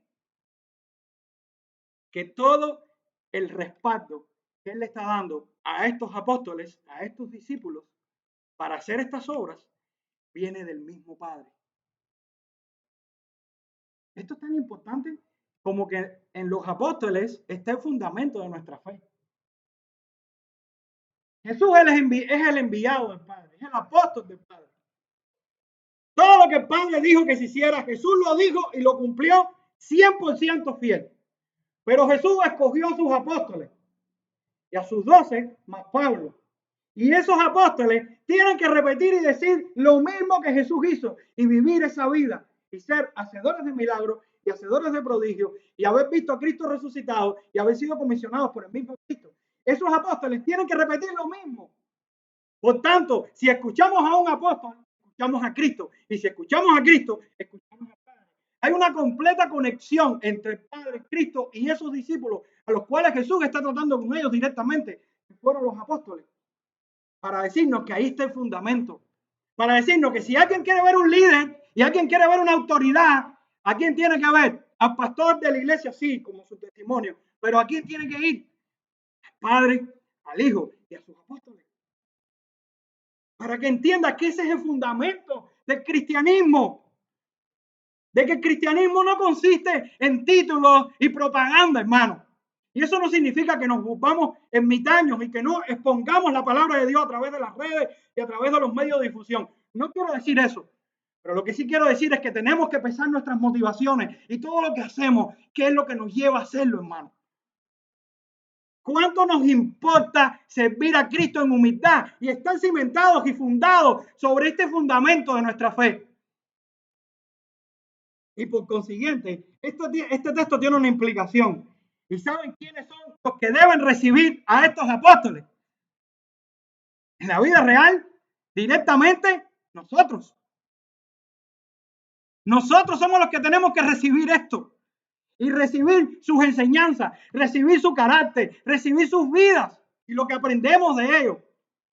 Speaker 1: todo el respaldo que Él le está dando a estos apóstoles, a estos discípulos, para hacer estas obras, viene del mismo Padre. Esto es tan importante como que en los apóstoles está el fundamento de nuestra fe. Jesús es el enviado del Padre, es el apóstol del Padre. Todo lo que el Padre dijo que se hiciera, Jesús lo dijo y lo cumplió 100% fiel. Pero Jesús escogió a sus apóstoles y a sus 12 más Pablo. Y esos apóstoles tienen que repetir y decir lo mismo que Jesús hizo y vivir esa vida y ser hacedores de milagros y hacedores de prodigios y haber visto a Cristo resucitado y haber sido comisionados por el mismo Cristo. Esos apóstoles tienen que repetir lo mismo. Por tanto, si escuchamos a un apóstol, escuchamos a Cristo. Y si escuchamos a Cristo, escuchamos al Padre. Hay una completa conexión entre el Padre, Cristo y esos discípulos a los cuales Jesús está tratando con ellos directamente, que fueron los apóstoles, para decirnos que ahí está el fundamento, para decirnos que si alguien quiere ver un líder y alguien quiere ver una autoridad, ¿a quién tiene que ver? Al pastor de la iglesia, sí, como su testimonio, pero ¿a quién tiene que ir? Al Padre, al Hijo y a sus apóstoles. Para que entienda que ese es el fundamento del cristianismo. de que el cristianismo no consiste en títulos y propaganda, hermano. Y eso no significa que nos ocupamos ermitaños y que no expongamos la palabra de Dios a través de las redes y a través de los medios de difusión. No quiero decir eso. Pero lo que sí quiero decir es que tenemos que pensar nuestras motivaciones y todo lo que hacemos, qué es lo que nos lleva a hacerlo, hermano. ¿Cuánto nos importa servir a Cristo en humildad y estar cimentados y fundados sobre este fundamento de nuestra fe? Y por consiguiente, este texto tiene una implicación. ¿Y saben quiénes son los que deben recibir a estos apóstoles? En la vida real, directamente, nosotros. Nosotros somos los que tenemos que recibir esto. Y recibir sus enseñanzas, recibir su carácter, recibir sus vidas y lo que aprendemos de ellos.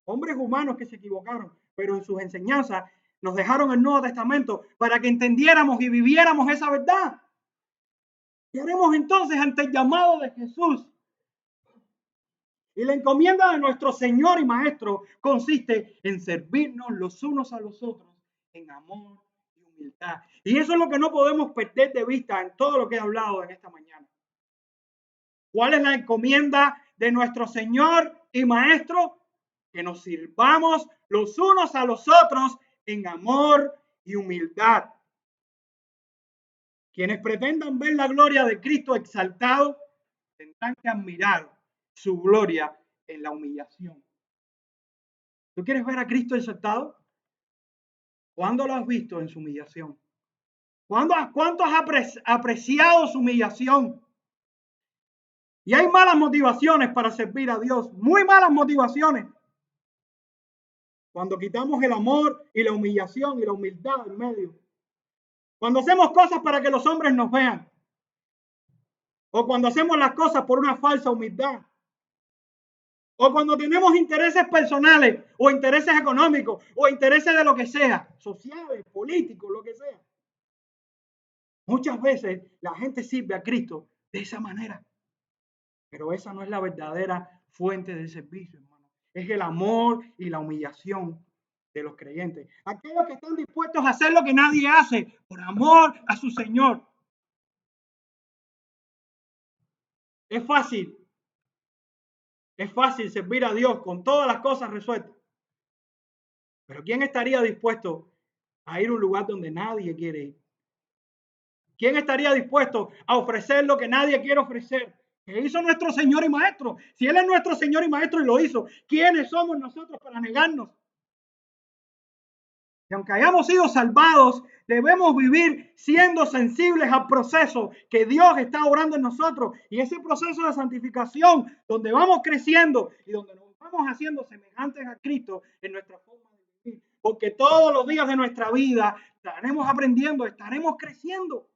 Speaker 1: Hombres humanos que se equivocaron, pero en sus enseñanzas nos dejaron el Nuevo Testamento para que entendiéramos y viviéramos esa verdad. ¿Qué haremos entonces ante el llamado de Jesús? Y la encomienda de nuestro Señor y Maestro consiste en servirnos los unos a los otros en amor y humildad. Y eso es lo que no podemos perder de vista en todo lo que he hablado en esta mañana. ¿Cuál es la encomienda de nuestro Señor y Maestro? Que nos sirvamos los unos a los otros en amor y humildad. Quienes pretendan ver la gloria de Cristo exaltado tendrán que admirar su gloria en la humillación. ¿Tú quieres ver a Cristo exaltado? ¿Cuándo lo has visto en su humillación? ¿Cuánto has apreciado su humillación? Y hay malas motivaciones para servir a Dios, muy malas motivaciones. Cuando quitamos el amor y la humillación y la humildad en medio. Cuando hacemos cosas para que los hombres nos vean. O cuando hacemos las cosas por una falsa humildad. O cuando tenemos intereses personales o intereses económicos o intereses de lo que sea, sociales, políticos, lo que sea. Muchas veces la gente sirve a Cristo de esa manera. Pero esa no es la verdadera fuente de servicio, hermano. Es el amor y la humillación de los creyentes. Aquellos que están dispuestos a hacer lo que nadie hace por amor a su Señor. Es fácil servir a Dios con todas las cosas resueltas. Pero ¿quién estaría dispuesto a ir a un lugar donde nadie quiere ir? ¿Quién estaría dispuesto a ofrecer lo que nadie quiere ofrecer? ¿Qué hizo nuestro Señor y Maestro? Si Él es nuestro Señor y Maestro y lo hizo, ¿quiénes somos nosotros para negarnos? Y aunque hayamos sido salvados, debemos vivir siendo sensibles al proceso que Dios está obrando en nosotros. Y ese proceso de santificación, donde vamos creciendo y donde nos vamos haciendo semejantes a Cristo en nuestra forma de vivir. Porque todos los días de nuestra vida estaremos aprendiendo, estaremos creciendo.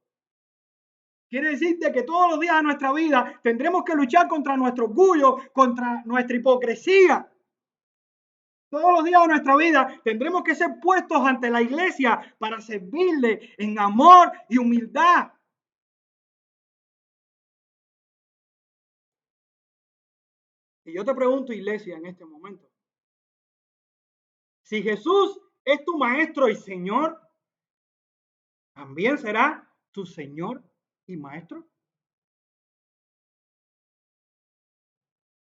Speaker 1: Quiere decir que todos los días de nuestra vida tendremos que luchar contra nuestro orgullo, contra nuestra hipocresía. Todos los días de nuestra vida tendremos que ser puestos ante la iglesia para servirle en amor y humildad. Y yo te pregunto, iglesia, en este momento, si Jesús es tu maestro y Señor, ¿también será tu Señor y maestro?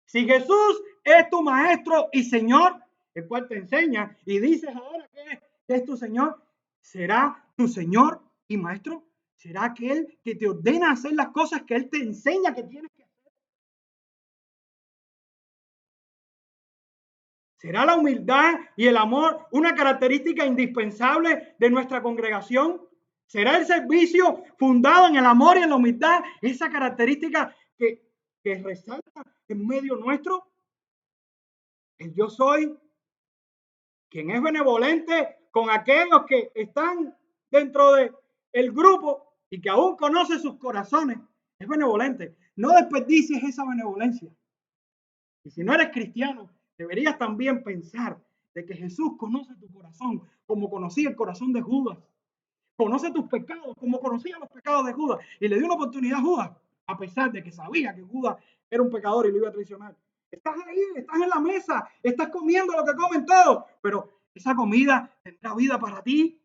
Speaker 1: Si Jesús es tu maestro y Señor, el cual te enseña y dices ahora que es tu Señor, ¿será tu Señor y maestro? ¿Será aquel que te ordena hacer las cosas que Él te enseña que tienes que hacer? ¿Será la humildad y el amor una característica indispensable de nuestra congregación? ¿Será el servicio fundado en el amor y en la humildad esa característica que resalta en medio nuestro? El yo soy quien es benevolente con aquellos que están dentro del grupo y que aún conoce sus corazones. Es benevolente. No desperdicies esa benevolencia. Y si no eres cristiano, deberías también pensar de que Jesús conoce tu corazón como conocía el corazón de Judas. Conoce tus pecados como conocía los pecados de Judas. Y le dio una oportunidad a Judas, a pesar de que sabía que Judas era un pecador y lo iba a traicionar. Estás ahí, estás en la mesa, estás comiendo lo que comen todos, pero esa comida tendrá vida para ti.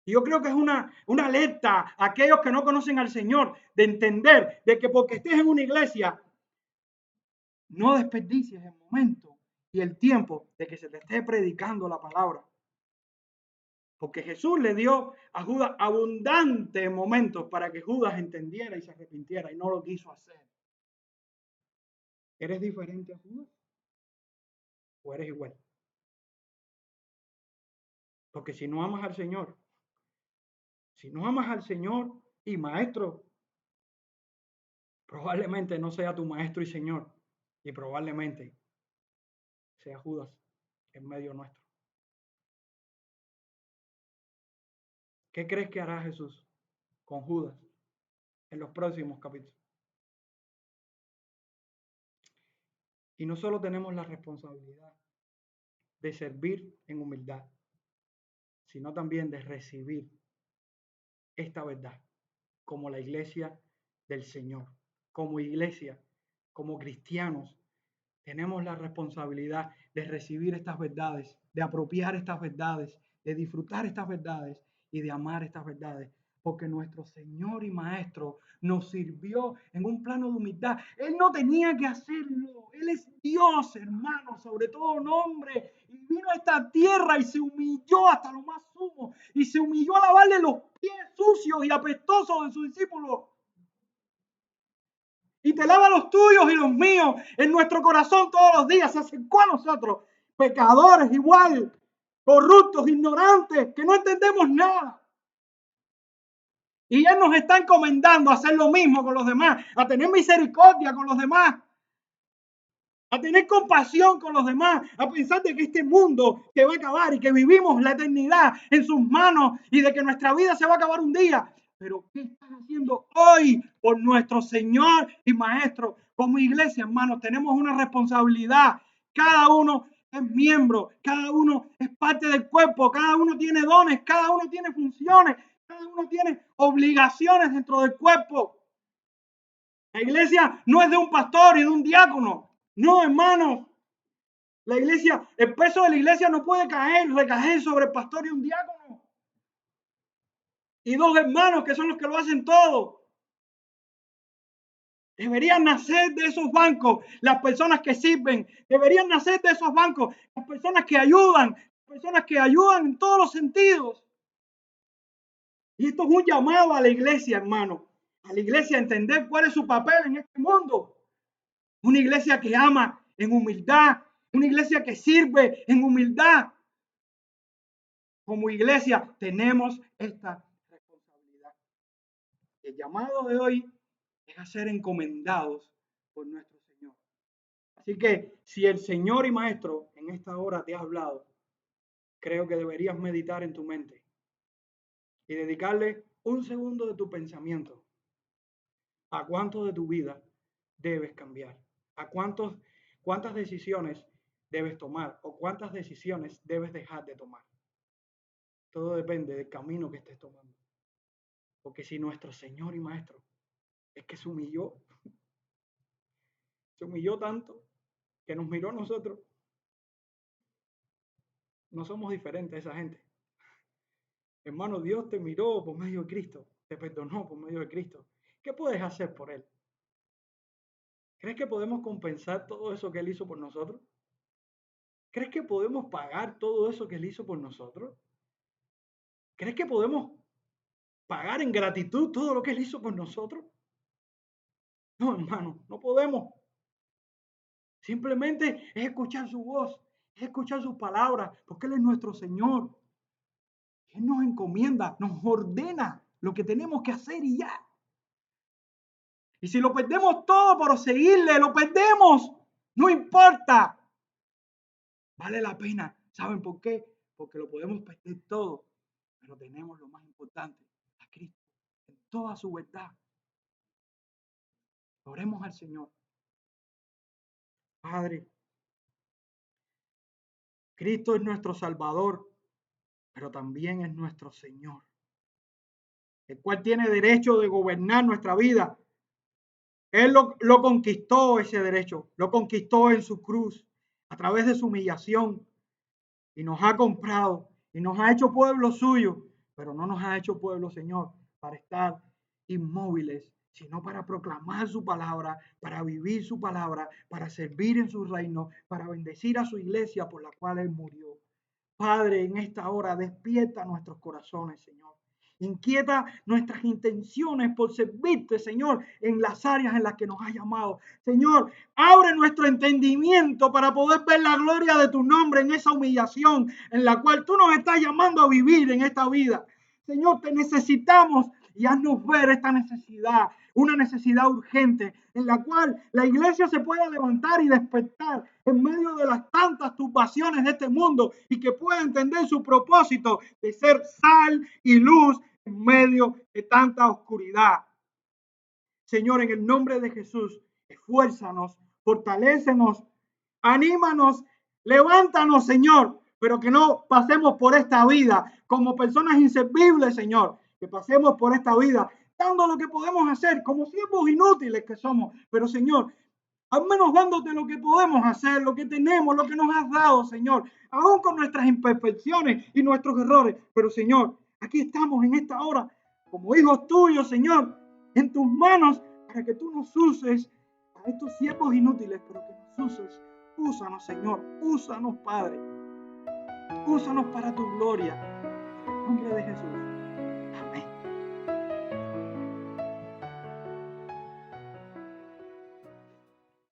Speaker 1: Y yo creo que es una alerta a aquellos que no conocen al Señor, de entender de que porque estés en una iglesia, no desperdicies el momento y el tiempo de que se te esté predicando la palabra. Porque Jesús le dio a Judas abundantes momentos para que Judas entendiera y se arrepintiera, y no lo quiso hacer. ¿Eres diferente a Judas o eres igual? Porque si no amas al Señor, y maestro, probablemente no sea tu maestro y Señor, y probablemente sea Judas en medio nuestro. ¿Qué crees que hará Jesús con Judas en los próximos capítulos? Y no solo tenemos la responsabilidad de servir en humildad, sino también de recibir esta verdad como la iglesia del Señor. Como iglesia, como cristianos, tenemos la responsabilidad de recibir estas verdades, de apropiar estas verdades, de disfrutar estas verdades y de amar estas verdades. Porque nuestro Señor y Maestro nos sirvió en un plano de humildad. Él no tenía que hacerlo. Él es Dios, hermano, sobre todo nombre. Y vino a esta tierra y se humilló hasta lo más sumo. Y se humilló a lavarle los pies sucios y apestosos de sus discípulos. Y te lava los tuyos y los míos en nuestro corazón todos los días. Se acercó a nosotros, pecadores igual, corruptos, ignorantes, que no entendemos nada. Y Él nos está encomendando a hacer lo mismo con los demás, a tener misericordia con los demás, a tener compasión con los demás, a pensar de que este mundo que va a acabar y que vivimos la eternidad en sus manos y de que nuestra vida se va a acabar un día. Pero ¿qué estás haciendo hoy por nuestro Señor y Maestro? Como iglesia, hermanos, tenemos una responsabilidad. Cada uno es miembro, cada uno es parte del cuerpo, cada uno tiene dones, cada uno tiene funciones, cada uno tiene obligaciones dentro del cuerpo. La iglesia no es de un pastor y de un diácono. No, hermanos. La iglesia, el peso de la iglesia no puede recaer sobre el pastor y un diácono. Y dos hermanos que son los que lo hacen todo. Deberían nacer de esos bancos las personas que sirven. Deberían nacer de esos bancos las personas que ayudan en todos los sentidos. Y esto es un llamado a la iglesia, hermano. A la iglesia a entender cuál es su papel en este mundo. Una iglesia que ama en humildad. Una iglesia que sirve en humildad. Como iglesia tenemos esta responsabilidad. El llamado de hoy es a ser encomendados por nuestro Señor. Así que si el Señor y Maestro en esta hora te ha hablado, creo que deberías meditar en tu mente y dedicarle un segundo de tu pensamiento a cuánto de tu vida debes cambiar, a cuántas decisiones debes tomar o cuántas decisiones debes dejar de tomar. Todo depende del camino que estés tomando. Porque si nuestro Señor y Maestro es que se humilló tanto que nos miró a nosotros, no somos diferentes a esa gente. Hermano, Dios te miró por medio de Cristo, te perdonó por medio de Cristo. ¿Qué puedes hacer por Él? ¿Crees que podemos compensar todo eso que Él hizo por nosotros? ¿Crees que podemos pagar todo eso que Él hizo por nosotros? ¿Crees que podemos pagar en gratitud todo lo que Él hizo por nosotros? No, hermano, no podemos. Simplemente es escuchar su voz, es escuchar sus palabras, porque Él es nuestro Señor. Él nos encomienda, nos ordena lo que tenemos que hacer y ya. Y si lo perdemos todo por seguirle, lo perdemos. No importa. Vale la pena. ¿Saben por qué? Porque lo podemos perder todo. Pero tenemos lo más importante, a Cristo, en toda su verdad. Oremos al Señor. Padre, Cristo es nuestro Salvador, pero también es nuestro Señor, el cual tiene derecho de gobernar nuestra vida. Él lo conquistó ese derecho, lo conquistó en su cruz, a través de su humillación, y nos ha comprado, y nos ha hecho pueblo suyo, pero no nos ha hecho pueblo, Señor, para estar inmóviles, sino para proclamar su palabra, para vivir su palabra, para servir en su reino, para bendecir a su iglesia por la cual Él murió. Padre, en esta hora despierta nuestros corazones, Señor. Inquieta nuestras intenciones por servirte, Señor, en las áreas en las que nos has llamado. Señor, abre nuestro entendimiento para poder ver la gloria de tu nombre en esa humillación en la cual tú nos estás llamando a vivir en esta vida. Señor, te necesitamos y haznos ver esta necesidad, una necesidad urgente en la cual la iglesia se pueda levantar y despertar en medio de las tantas turbaciones de este mundo y que pueda entender su propósito de ser sal y luz en medio de tanta oscuridad. Señor, en el nombre de Jesús, esfuérzanos, fortalécenos, anímanos, levántanos, Señor, pero que no pasemos por esta vida como personas inservibles, Señor, que pasemos por esta vida dando lo que podemos hacer como siervos inútiles que somos, pero Señor, al menos dándote lo que podemos hacer, lo que tenemos, lo que nos has dado, Señor, aún con nuestras imperfecciones y nuestros errores, pero Señor, aquí estamos en esta hora como hijos tuyos, Señor, en tus manos para que tú nos uses a estos siervos inútiles, pero que nos uses. Úsanos, Señor, úsanos, Padre, úsanos para tu gloria. En el nombre de Jesús.